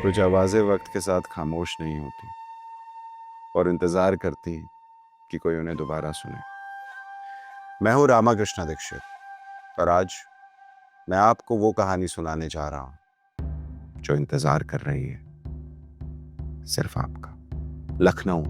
कुछ आवाजें वक्त के साथ खामोश नहीं होती और इंतजार करती कि कोई उन्हें दोबारा सुने। मैं हूं रामाकृष्ण दीक्षित और आज मैं आपको वो कहानी सुनाने जा रहा हूं जो इंतजार कर रही है सिर्फ आपका। लखनऊ,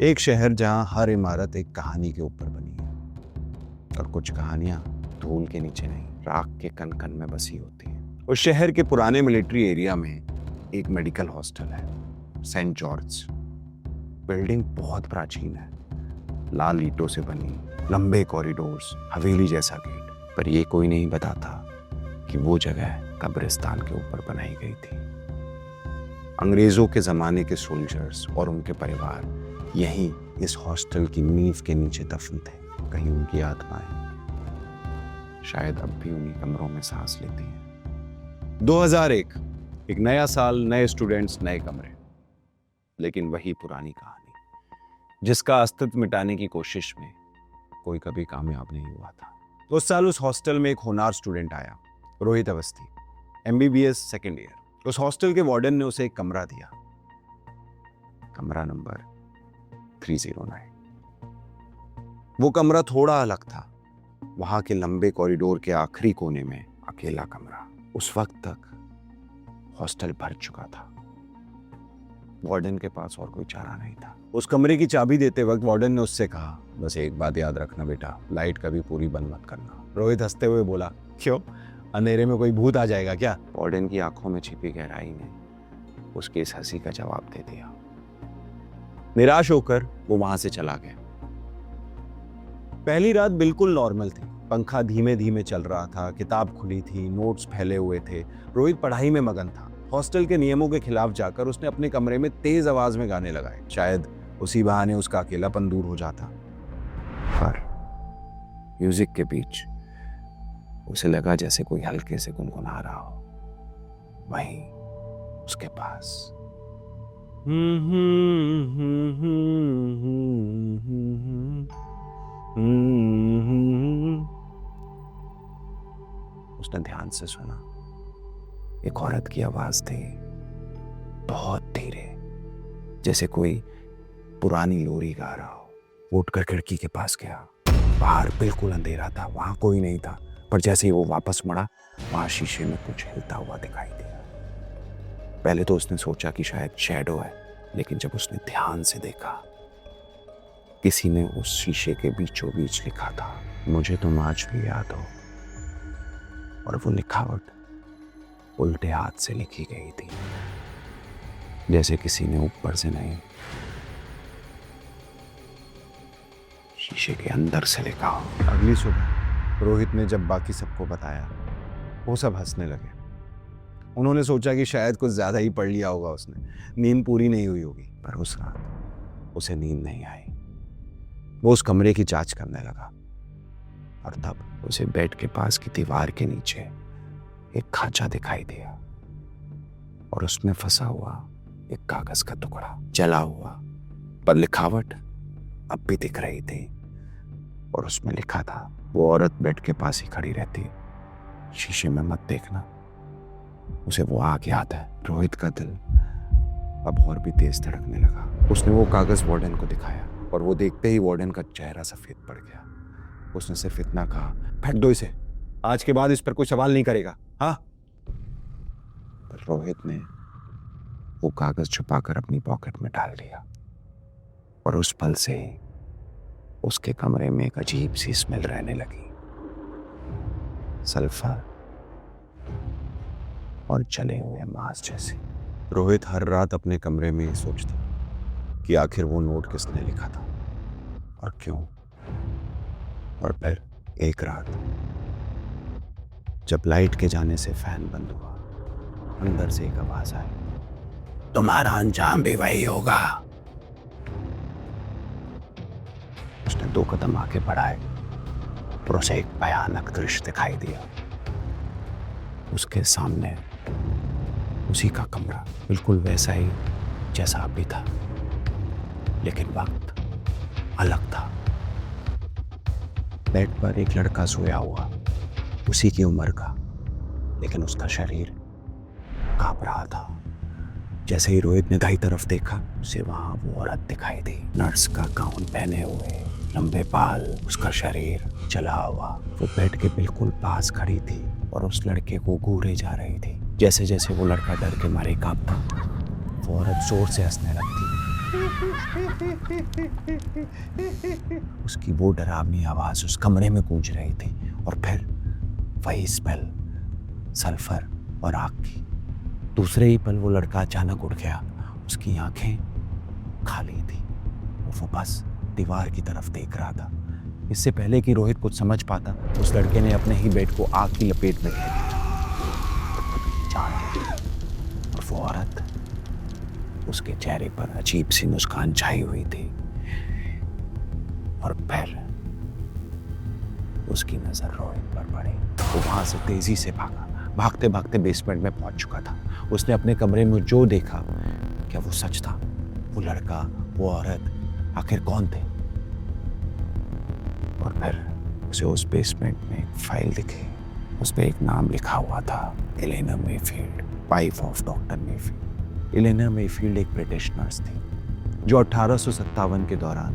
एक शहर जहां हर इमारत एक कहानी के ऊपर बनी है और कुछ कहानियां धूल के नीचे नहीं, राख के कण कण में बसी होती हैं। उस शहर के पुराने मिलिट्री एरिया में एक मेडिकल हॉस्टल है, सेंट जॉर्ज। बिल्डिंग बहुत प्राचीन है, लाल ईंटों से बनी, लंबे कॉरिडोर्स, हवेली जैसा गेट। पर ये कोई नहीं बताता कि वो जगह कब्रिस्तान के ऊपर बनाई गई थी। अंग्रेजों के जमाने के सोल्जर्स और उनके परिवार यहीं इस हॉस्टल की नींव के नीचे दफन थे। कहीं उनकी आत्माएं शायद अब भी उन्हीं कमरों में सांस लेती हैं। 2001, एक नया साल, नए स्टूडेंट्स, नए कमरे, लेकिन वही पुरानी कहानी जिसका अस्तित्व मिटाने की कोशिश में कोई कभी कामयाब नहीं हुआ था। उस साल उस हॉस्टल में एक होनहार स्टूडेंट आया, Rohit Awasthi, MBBS second year. उस हॉस्टल के वार्डन ने उसे एक कमरा दिया, कमरा नंबर 309। वो कमरा थोड़ा अलग था। वहां के लंबे कॉरिडोर के आखिरी कोने में अकेला कमरा। उस वक्त तक हॉस्टल भर चुका था। वार्डन के पास और कोई चारा नहीं था। उस कमरे की चाबी देते वक्त वार्डन ने उससे कहा, बस एक बात याद रखना बेटा, लाइट कभी पूरी बंद मत करना। रोहित हंसते हुए बोला, क्यों, अंधेरे में कोई भूत आ जाएगा क्या? वार्डन की आंखों में छिपी गहराई ने उसके इस हंसी का जवाब दे दिया। निराश होकर वो वहां से चला गया। पहली रात बिल्कुल नॉर्मल थी। पंखा धीमे धीमे चल रहा था, किताब खुली थी, नोट्स फैले हुए थे। रोहित पढ़ाई में मगन था। हॉस्टल के नियमों के खिलाफ जाकर उसने अपने कमरे में तेज आवाज में गाने लगाए। शायद उसी बहाने उसका अकेलापन दूर हो जाता। पर म्यूजिक के बीच उसे लगा जैसे कोई हल्के से गुनगुना रहा हो वहीं उसके पास। उसने ध्यान से सुना। एक औरत की आवाज थी, बहुत धीरे, जैसे कोई पुरानी लोरी गा रहा हो। उठकर खिड़की के पास गया। बाहर बिल्कुल अंधेरा था, वहां कोई नहीं था। पर जैसे ही वो वापस मुड़ा, वहां शीशे में कुछ हिलता हुआ दिखाई दिया। पहले तो उसने सोचा कि शायद शैडो है, लेकिन जब उसने ध्यान से देखा, किसी ने उस शीशे के बीचों बीच लिखा था, मुझे तुम आज भी याद हो। और वो लिखावट उल्टे हाथ से लिखी गई थी, जैसे किसी ने ऊपर से नहीं, शीशे के अंदर से लिखा हो। अगली सुबह रोहित ने जब बाकी सबको बताया, वो सब हंसने लगे। उन्होंने सोचा कि शायद कुछ ज्यादा ही पढ़ लिया होगा उसने, नींद पूरी नहीं हुई होगी। पर उस रात उसे नींद नहीं आई। वो उस कमरे की जांच करने लगा और तब उसे बेड के पास की दीवार के नीचे एक खांचा दिखाई दिया और उसमें फंसा हुआ एक कागज का टुकड़ा, जला हुआ, पर लिखावट अब भी दिख रही थी। और उसमें लिखा था, वो औरत बेड के पास ही खड़ी रहती, शीशे में मत देखना, उसे वो आग याद है। रोहित का दिल अब और भी तेज धड़कने लगा। उसने वो कागज वार्डन को दिखाया और वो देखते ही वार्डन का चेहरा सफेद पड़ गया। उसने सिर्फ इतना कहा, फेंक दो इसे, आज के बाद इस पर कोई सवाल नहीं करेगा, हाँ? पर रोहित ने वो कागज छुपाकर अपनी पॉकेट में डाल दिया और उस पल से ही उसके कमरे में एक अजीब सी स्मेल रहने लगी, सल्फर और जले हुए मांस जैसी। रोहित हर रात अपने कमरे में ही सोचता कि आखिर वो नोट किसने लिखा था और क्यों। और फिर एक रात जब लाइट के जाने से फैन बंद हुआ, अंदर से एक आवाज आई, तुम्हारा अंजाम भी वही होगा। उसने 2 कदम आगे बढ़ाए और उसे एक भयानक दृश्य दिखाई दिया। उसके सामने उसी का कमरा, बिल्कुल वैसा ही जैसा अभी था, लेकिन वक्त अलग था। बेड पर एक लड़का सोया हुआ, उसी की उम्र का, लेकिन उसका शरीर कांप रहा था। जैसे ही रोहित ने दाई तरफ देखा, उसे वहां वो औरत दिखाई दी, नर्स का गाउन पहने हुए, लंबे बाल, उसका शरीर जला हुआ। वो बेड के बिल्कुल पास खड़ी थी और उस लड़के को घूरे जा रही थी। जैसे जैसे वो लड़का डर के मारे कांपता, वो औरत जोर से हंसने लगती। उसकी वो डरावनी आवाज उस कमरे में गूंज रही थी और फिर वही स्मेल, सल्फर और आग की। दूसरे ही पल वो लड़का अचानक उठ गया। उसकी आंखें खाली थी, वो बस दीवार की तरफ देख रहा था। इससे पहले कि रोहित कुछ समझ पाता, उस लड़के ने अपने ही बेड को आग की लपेट में घेर लिया और खुद की जान ले ली। और वो औरत, उसके चेहरे पर अजीब सी मुस्कान छाई हुई थी और फिर उसकी नजर रोहित पर पड़ी। वो वहां से तेजी से भागा, भागते भागते बेसमेंट में पहुंच चुका था। उसने अपने कमरे में जो देखा, क्या वो सच था? वो लड़का, वो औरत आखिर कौन थे? और फिर उसे उस बेसमेंट में एक फाइल दिखी। उस पर एक नाम लिखा हुआ था, Elena Mayfield, wife of doctor Mayfield. Elena Mayfield एक ब्रिटिश नर्स थी जो 1857 के दौरान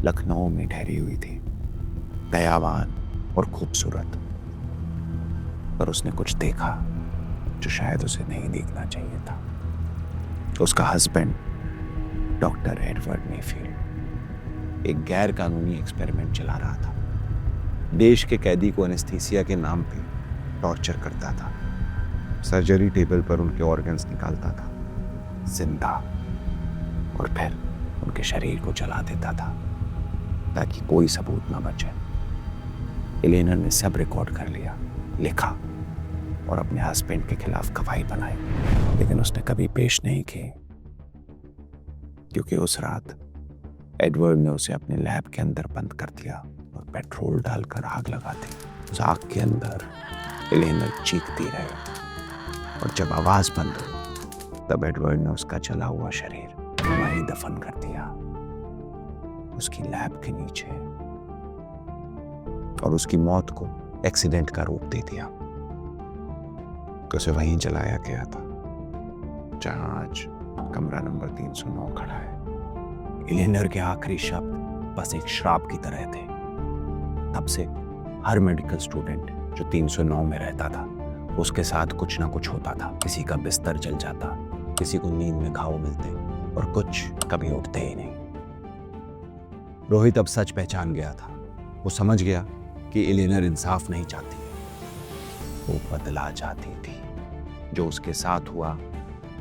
लखनऊ में ठहरी हुई थी, दयावान और खूबसूरत। पर उसने कुछ देखा जो शायद उसे नहीं देखना चाहिए था। उसका हस्बैंड डॉक्टर एडवर्ड मेफील्ड एक गैर कानूनी एक्सपेरिमेंट चला रहा था। देश के कैदी को एनेस्थीसिया के नाम पे टॉर्चर करता था, सर्जरी टेबल पर उनके ऑर्गन्स निकालता था जिंदा, और फिर उनके शरीर को जला देता था ताकि कोई सबूत ना बचे। एलेना ने सब रिकॉर्ड कर लिया, लिखा और अपने हस्बैंड के खिलाफ गवाही बनाई, लेकिन उसने कभी पेश नहीं की, क्योंकि उस रात एडवर्ड ने उसे अपने लैब के अंदर बंद कर दिया और पेट्रोल डालकर आग लगा दी। उस आग के अंदर एलेना चीखती रही और जब आवाज बंद हुई तब एडवर्ड ने उसका जला हुआ शरीर वहीं दफन कर दिया, उसकी लैब के नीचे, और उसकी मौत को एक्सीडेंट का रूप दे दिया। उसे वहीं जलाया गया था जहां आज कमरा नंबर 309 खड़ा है। एलेनर के आखिरी शब्द बस एक श्राप की तरह थे। तब से हर मेडिकल स्टूडेंट जो 309 में रहता था, उसके साथ कुछ ना कुछ होता था। किसी का बिस्तर जल जाता, किसी को नींद में घाव मिलते और कुछ कभी उठते ही नहीं। रोहित अब सच पहचान गया था। वो समझ गया कि एलेनर इंसाफ नहीं चाहती, वो बदला चाहती थी। जो उसके साथ हुआ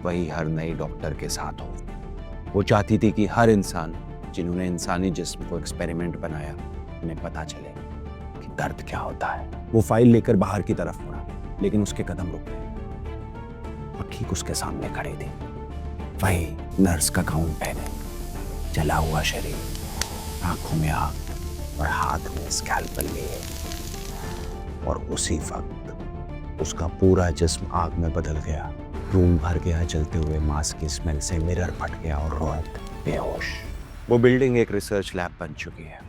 वही हर नए डॉक्टर के साथ हो। वो चाहती थी कि हर इंसान जिन्होंने इंसानी जिस्म को एक्सपेरिमेंट बनाया, उन्हें पता चले कि दर्द क्या होता है। वो फाइल लेकर बाहर की तरफ मुड़ा, लेकिन उसके कदम रुक गए और ठीक उसके सामने खड़ी थी वही नर्स का गाउन पहने, जला हुआ शरीर, आंखों में आग और हाथ में स्कैल्पेल लिए। और उसी वक्त उसका पूरा जिस्म आग में बदल गया। रूम भर गया जलते हुए मांस की स्मेल से, मिरर फट गया और रोहित बेहोश। वो बिल्डिंग एक रिसर्च लैब बन चुकी है,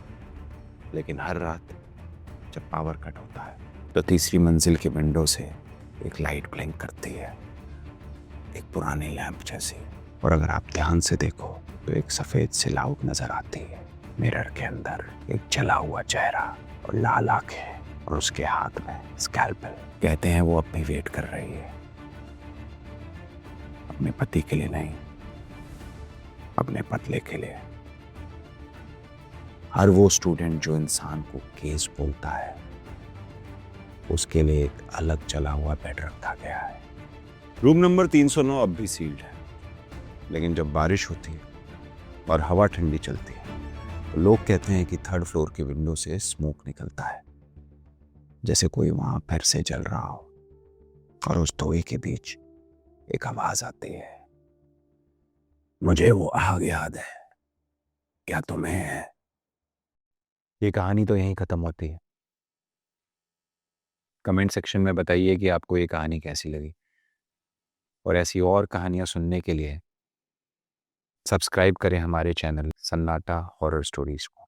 लेकिन हर रात जब पावर कट होता है तो तीसरी मंजिल के विंडो से एक लाइट ब्लिंक करती है, एक पुराने लैंप जैसी। और अगर आप ध्यान से देखो तो एक सफेद सी लाउट नजर आती है। मिरर के अंदर एक जला हुआ चेहरा और लाल आंखें और उसके हाथ में स्कैल्पेल। कहते हैं वो अब भी वेट कर रही है, अपने पति के लिए नहीं, अपने बदले के लिए। हर वो स्टूडेंट जो इंसान को केस बोलता है, उसके लिए एक अलग जला हुआ बेड रखा गया है। रूम नंबर 309 अब भी सील्ड है, लेकिन जब बारिश होती है और हवा ठंडी चलती है तो लोग कहते हैं कि 3rd फ्लोर के विंडो से स्मोक निकलता है, जैसे कोई वहां फिर से जल रहा हो। और उस धुएं के बीच एक आवाज आती है, मुझे वो आग याद है, क्या तुम्हें है? ये कहानी तो यहीं खत्म होती है। कमेंट सेक्शन में बताइए कि आपको ये कहानी कैसी लगी, और ऐसी और कहानियां सुनने के लिए सब्सक्राइब करें हमारे चैनल सन्नाटा हॉरर स्टोरीज को।